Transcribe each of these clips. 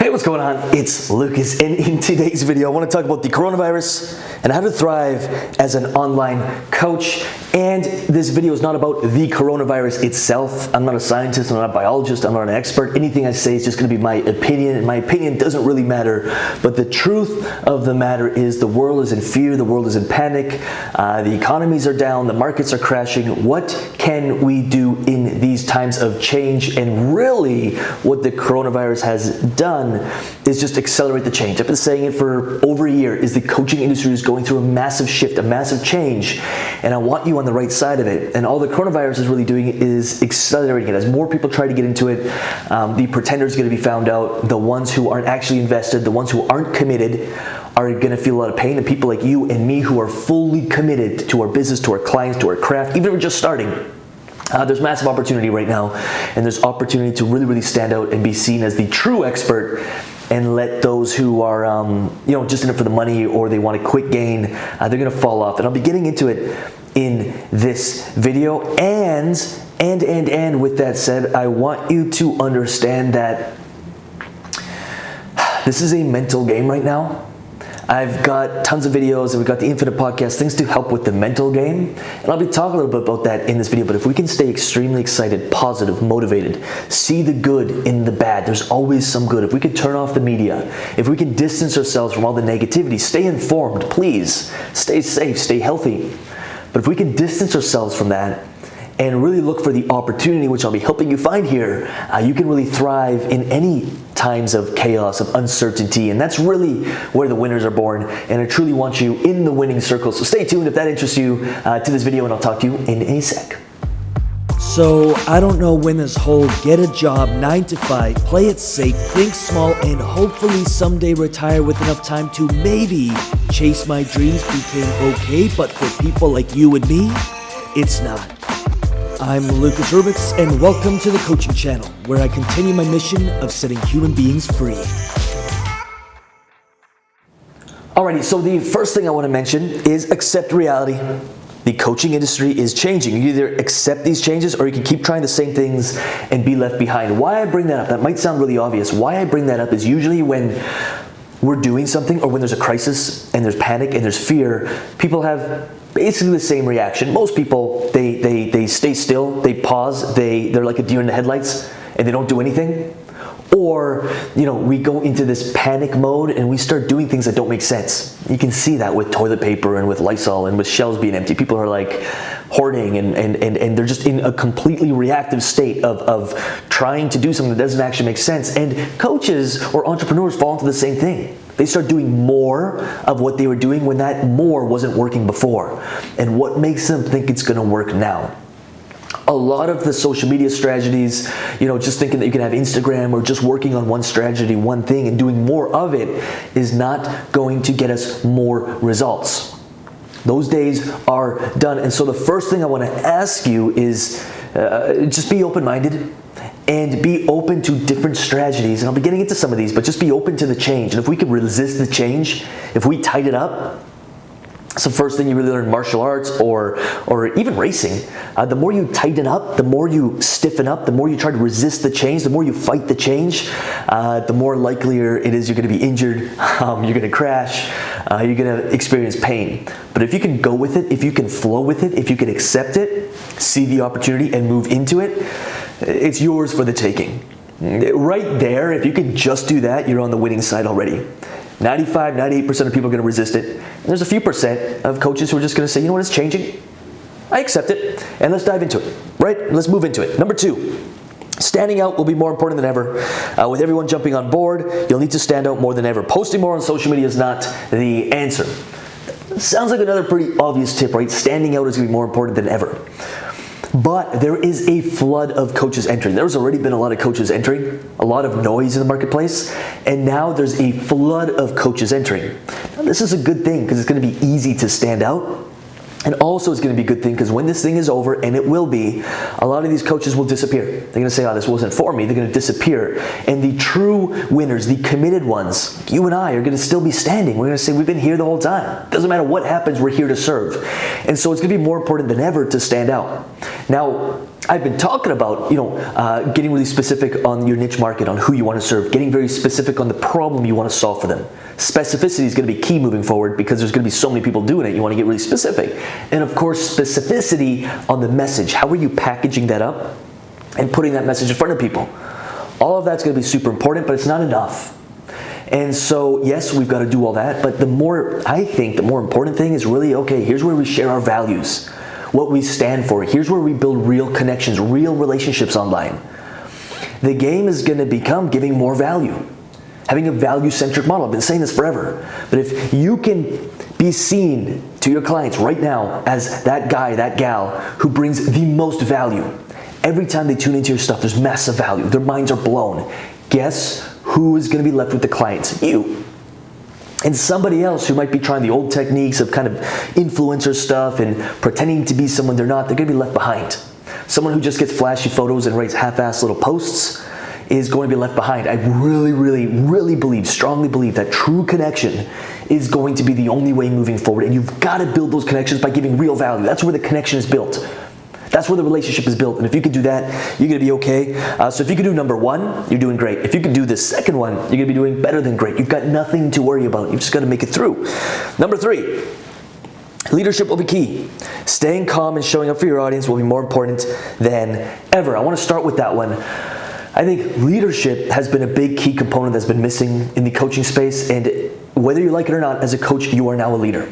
Hey, what's going on? It's Lucas, and in today's video, I want to talk about the coronavirus and how to thrive as an online coach. And this video is not about the coronavirus itself. I'm not a scientist, I'm not a biologist, I'm not an expert. Anything I say is just going to be my opinion, and my opinion doesn't really matter. But the truth of the matter is the world is in fear, the world is in panic, the economies are down, the markets are crashing. What can we do in these times of change? And really, what the coronavirus has done is just accelerate the change. I've been saying it for over a year, is the coaching industry is going through a massive shift, a massive change, and I want you on the right side of it. And all the coronavirus is really doing is accelerating it. As more people try to get into it, the pretenders are going to be found out. The ones who aren't actually invested, the ones who aren't committed, are going to feel a lot of pain. And people like you and me who are fully committed to our business, to our clients, to our craft, even if we're just starting, there's massive opportunity right now, and there's opportunity to really stand out and be seen as the true expert, and let those who are just in it for the money or they want a quick gain, they're going to fall off. And I'll be getting into it in this video. And with that said, I want you to understand that this is a mental game right now. I've got tons of videos, and we've got the Infinite Podcast, things to help with the mental game. And I'll be talking a little bit about that in this video. But if we can stay extremely excited, positive, motivated, see the good in the bad, there's always some good. If we can turn off the media, if we can distance ourselves from all the negativity, stay informed, please. Stay safe, stay healthy. But if we can distance ourselves from that and really look for the opportunity, which I'll be helping you find here, you can really thrive in any times of chaos, of uncertainty, and that's really where the winners are born. And I truly want you in the winning circle. So stay tuned if that interests you to this video, and I'll talk to you in a sec. So I don't know when this whole get a job, 9 to 5, play it safe, think small, and hopefully someday retire with enough time to maybe chase my dreams became okay, but for people like you and me, it's not. I'm Lucas Rubix, and welcome to the coaching channel, where I continue my mission of setting human beings free. Alrighty, so the first thing I want to mention is accept reality. The coaching industry is changing. You either accept these changes, or you can keep trying the same things and be left behind. Why I bring that up, that might sound really obvious. Why I bring that up is usually when we're doing something, or when there's a crisis and there's panic and there's fear, people have basically the same reaction. Most people, they stay still, they pause, they're like a deer in the headlights, and they don't do anything. Or, we go into this panic mode and we start doing things that don't make sense. You can see that with toilet paper and with Lysol and with shelves being empty. People are like hoarding, and they're just in a completely reactive state of trying to do something that doesn't actually make sense. And coaches or entrepreneurs fall into the same thing. They start doing more of what they were doing when that more wasn't working before. And what makes them think it's going to work now? A lot of the social media strategies, just thinking that you can have Instagram, or just working on one strategy, one thing, and doing more of it is not going to get us more results. Those days are done. And so the first thing I want to ask you is just be open-minded and be open to different strategies. And I'll be getting into some of these, but just be open to the change. And if we can resist the change, if we tighten up, so first thing you really learn in martial arts or even racing, the more you tighten up, the more you stiffen up, the more you try to resist the change, the more you fight the change, the more likelier it is you're going to be injured, you're going to crash, you're going to experience pain. But if you can go with it, if you can flow with it, if you can accept it, see the opportunity and move into it, it's yours for the taking. Right there, if you can just do that, you're on the winning side already. 95, 98% of people are going to resist it. And there's a few percent of coaches who are just going to say, you know what, it's changing. I accept it, and let's dive into it, right? Let's move into it. Number 2, standing out will be more important than ever. With everyone jumping on board, you'll need to stand out more than ever. Posting more on social media is not the answer. Sounds like another pretty obvious tip, right? Standing out is going to be more important than ever. But there is a flood of coaches entering. There's already been a lot of coaches entering, a lot of noise in the marketplace, and now there's a flood of coaches entering. Now, this is a good thing because it's going to be easy to stand out. And also it's going to be a good thing because when this thing is over, and it will be, a lot of these coaches will disappear. They're going to say, oh, this wasn't for me. They're going to disappear. And the true winners, the committed ones, you and I, are going to still be standing. We're going to say, we've been here the whole time. Doesn't matter what happens, we're here to serve. And so it's going to be more important than ever to stand out. Now, I've been talking about, getting really specific on your niche market, on who you want to serve, getting very specific on the problem you want to solve for them. Specificity is going to be key moving forward because there's going to be so many people doing it. You want to get really specific. And of course, specificity on the message. How are you packaging that up and putting that message in front of people? All of that's going to be super important, but it's not enough. And so, yes, we've got to do all that, but the more important thing is really, okay, here's where we share our values, what we stand for. Here's where we build real connections, real relationships online. The game is going to become giving more value, having a value-centric model. I've been saying this forever, but if you can be seen to your clients right now as that guy, that gal who brings the most value, every time they tune into your stuff, there's massive value. Their minds are blown. Guess who is going to be left with the clients? You. And somebody else who might be trying the old techniques of kind of influencer stuff and pretending to be someone they're not, they're going to be left behind. Someone who just gets flashy photos and writes half-assed little posts is going to be left behind. I really believe, strongly believe that true connection is going to be the only way moving forward. And you've got to build those connections by giving real value. That's where the connection is built. That's where the relationship is built. And if you can do that, you're going to be okay. So if you can do number one, you're doing great. If you can do the second one, you're going to be doing better than great. You've got nothing to worry about. You've just got to make it through. Number three, leadership will be key. Staying calm and showing up for your audience will be more important than ever. I want to start with that one. I think leadership has been a big key component that's been missing in the coaching space. And whether you like it or not, as a coach, you are now a leader.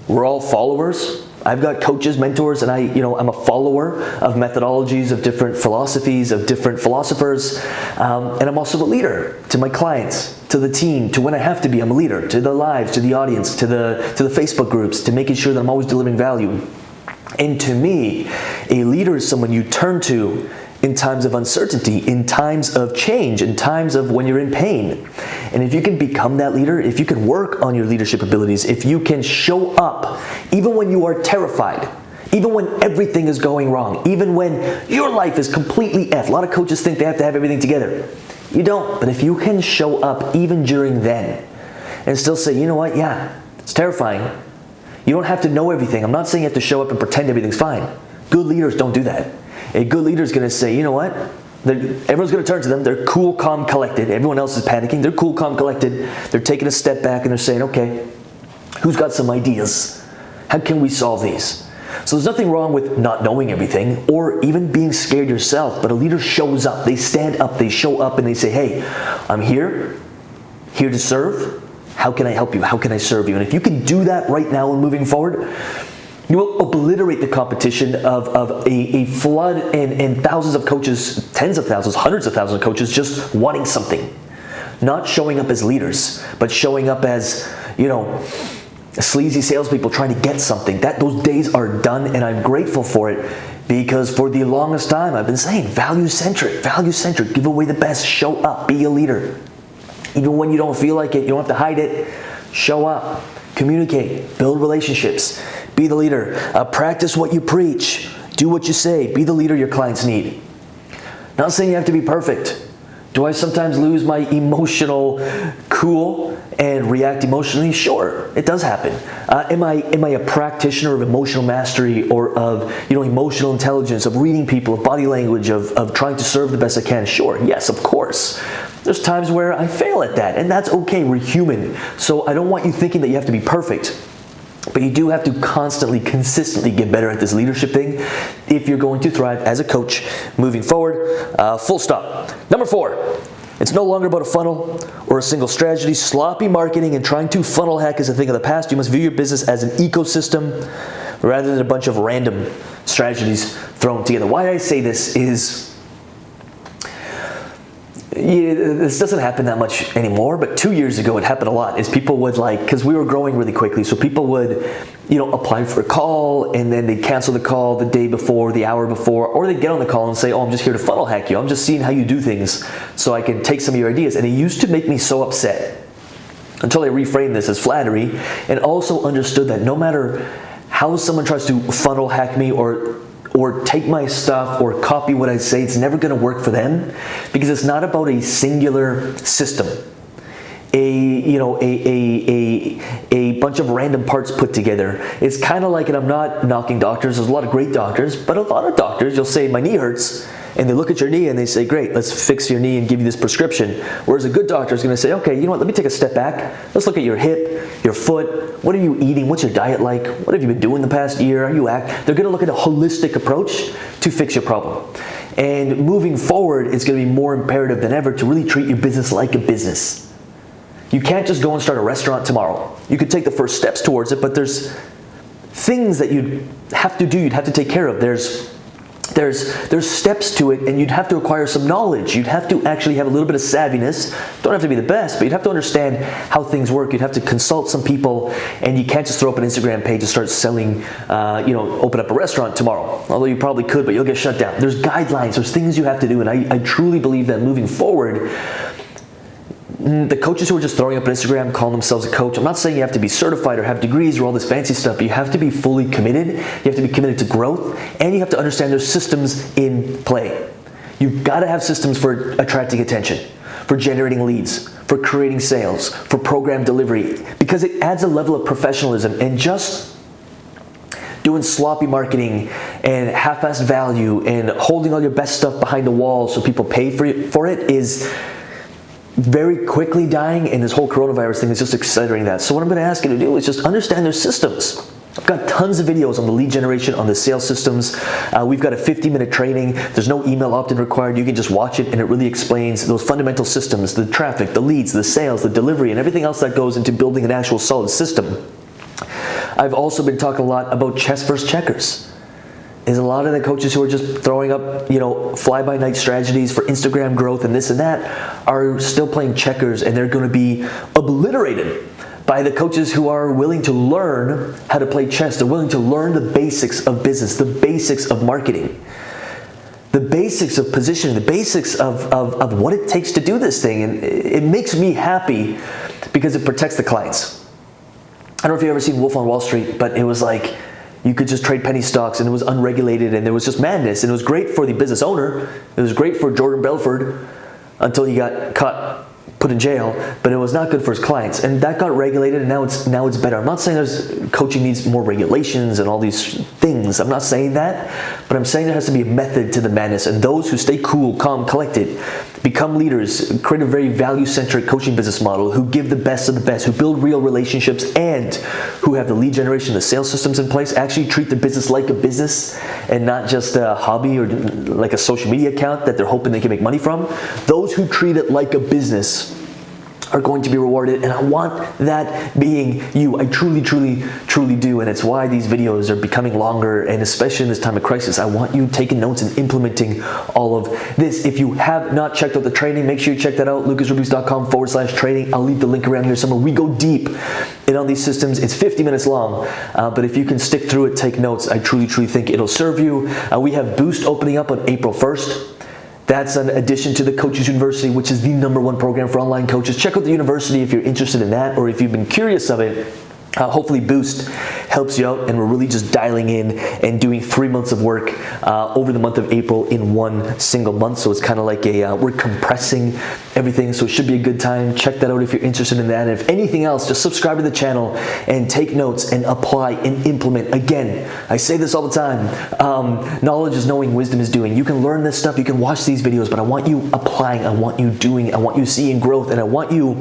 We're all followers. I've got coaches, mentors, and I'm a follower of methodologies, of different philosophies, of different philosophers, and I'm also a leader to my clients, to the team, to when I have to be. I'm a leader to the lives, to the audience, to the Facebook groups, to making sure that I'm always delivering value. And to me, a leader is someone you turn to in times of uncertainty, in times of change, in times of when you're in pain. And if you can become that leader, if you can work on your leadership abilities, if you can show up even when you are terrified, even when everything is going wrong, even when your life is completely F. A lot of coaches think they have to have everything together. You don't. But if you can show up even during then and still say, you know what, yeah, it's terrifying. You don't have to know everything. I'm not saying you have to show up and pretend everything's fine. Good leaders don't do that. A good leader is going to say, you know what? Everyone's going to turn to them. They're cool, calm, collected. Everyone else is panicking. They're cool, calm, collected. They're taking a step back and they're saying, okay, who's got some ideas? How can we solve these? So there's nothing wrong with not knowing everything or even being scared yourself, but a leader shows up. They stand up, they show up, and they say, hey, I'm here to serve. How can I help you? How can I serve you? And if you can do that right now and moving forward, you will obliterate the competition of a flood and thousands of coaches, tens of thousands, hundreds of thousands of coaches just wanting something. Not showing up as leaders, but showing up as, sleazy salespeople trying to get something. Those days are done, and I'm grateful for it because for the longest time I've been saying value-centric, give away the best, show up, be a leader. Even when you don't feel like it, you don't have to hide it. Show up, communicate, build relationships. Be the leader. Practice what you preach. Do what you say. Be the leader your clients need. Not saying you have to be perfect. Do I sometimes lose my emotional cool and react emotionally? Sure, it does happen. Am I a practitioner of emotional mastery or of emotional intelligence, of reading people, of body language, of trying to serve the best I can? Sure, yes, of course. There's times where I fail at that, and that's okay. We're human. So I don't want you thinking that you have to be perfect. But you do have to constantly, consistently get better at this leadership thing if you're going to thrive as a coach moving forward. Full stop. Number 4, it's no longer about a funnel or a single strategy. Sloppy marketing and trying to funnel hack is a thing of the past. You must view your business as an ecosystem rather than a bunch of random strategies thrown together. Why I say this is, this doesn't happen that much anymore, but 2 years ago it happened a lot. Is people would because we were growing really quickly, so people would, apply for a call and then they'd cancel the call the day before, the hour before, or they'd get on the call and say, oh, I'm just here to funnel hack you. I'm just seeing how you do things so I can take some of your ideas. And it used to make me so upset until I reframed this as flattery and also understood that no matter how someone tries to funnel hack me or take my stuff or copy what I say, it's never going to work for them because it's not about a singular system. a bunch of random parts put together. It's kind of like, and I'm not knocking doctors, there's a lot of great doctors, but a lot of doctors, you'll say, my knee hurts, and they look at your knee and they say, great, let's fix your knee and give you this prescription. Whereas a good doctor is going to say, okay, you know what, let me take a step back. Let's look at your hip, your foot. What are you eating? What's your diet like? What have you been doing the past year? Are you They're going to look at a holistic approach to fix your problem. And moving forward, it's going to be more imperative than ever to really treat your business like a business. You can't just go and start a restaurant tomorrow. You could take the first steps towards it, but there's things that you'd have to do, you'd have to take care of. There's steps to it, and you'd have to acquire some knowledge. You'd have to actually have a little bit of savviness. Don't have to be the best, but you'd have to understand how things work. You'd have to consult some people, and you can't just throw up an Instagram page and start selling, open up a restaurant tomorrow. Although you probably could, but you'll get shut down. There's guidelines, there's things you have to do, and I truly believe that moving forward, the coaches who are just throwing up an Instagram, calling themselves a coach, I'm not saying you have to be certified or have degrees or all this fancy stuff, but you have to be fully committed. You have to be committed to growth, and you have to understand there's systems in play. You've got to have systems for attracting attention, for generating leads, for creating sales, for program delivery, because it adds a level of professionalism. And just doing sloppy marketing and half-assed value and holding all your best stuff behind the wall so people pay for it is very quickly dying, and this whole coronavirus thing is just accelerating that. So what I'm going to ask you to do is just understand their systems. I've got tons of videos on the lead generation, on the sales systems. We've got a 50-minute training. There's no email opt-in required. You can just watch it, and it really explains those fundamental systems, the traffic, the leads, the sales, the delivery, and everything else that goes into building an actual solid system. I've also been talking a lot about chess versus checkers. Is a lot of the coaches who are just throwing up, fly-by-night strategies for Instagram growth and this and that are still playing checkers, and they're going to be obliterated by the coaches who are willing to learn how to play chess. They're willing to learn the basics of business, the basics of marketing, the basics of positioning, the basics of what it takes to do this thing. And it makes me happy because it protects the clients. I don't know if you've ever seen Wolf on Wall Street, but it was like, you could just trade penny stocks, and it was unregulated, and there was just madness, and it was great for the business owner. It was great for Jordan Belfort until he got caught, put in jail, but it was not good for his clients. And that got regulated, and now it's better. I'm not saying coaching needs more regulations and all these things. I'm not saying that, but I'm saying there has to be a method to the madness, and those who stay cool, calm, collected, become leaders, create a very value-centric coaching business model, who give the best of the best, who build real relationships, and who have the lead generation, the sales systems in place, actually treat the business like a business and not just a hobby or like a social media account that they're hoping they can make money from. Those who treat it like a business are going to be rewarded, and I want that being you. I truly, truly, truly do, and it's why these videos are becoming longer, and especially in this time of crisis, I want you taking notes and implementing all of this. If you have not checked out the training, make sure you check that out, lucasrubix.com/training. I'll leave the link around here somewhere. We go deep in on these systems. It's 50 minutes long, but if you can stick through it, take notes, I truly, truly think it'll serve you. We have Boost opening up on April 1st. That's an addition to the Coaches University, which is the #1 program for online coaches. Check out the university if you're interested in that, or if you've been curious of it. Hopefully Boost helps you out, and we're really just dialing in and doing 3 months of work over the month of April in one single month. So it's kind of like we're compressing everything, so it should be a good time. Check that out if you're interested in that. And if anything else, just subscribe to the channel and take notes and apply and implement. Again, I say this all the time, knowledge is knowing, wisdom is doing. You can learn this stuff, you can watch these videos, but I want you applying, I want you doing, I want you seeing growth, and I want you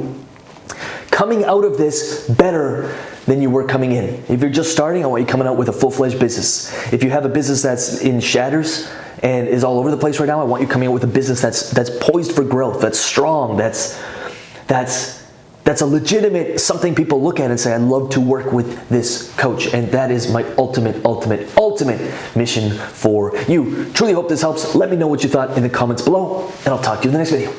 coming out of this better than you were coming in. If you're just starting, I want you coming out with a full-fledged business. If you have a business that's in shatters and is all over the place right now, I want you coming out with a business that's poised for growth, that's strong, that's a legitimate something people look at and say, I'd love to work with this coach. And that is my ultimate mission for you. Truly hope this helps. Let me know what you thought in the comments below, and I'll talk to you in the next video.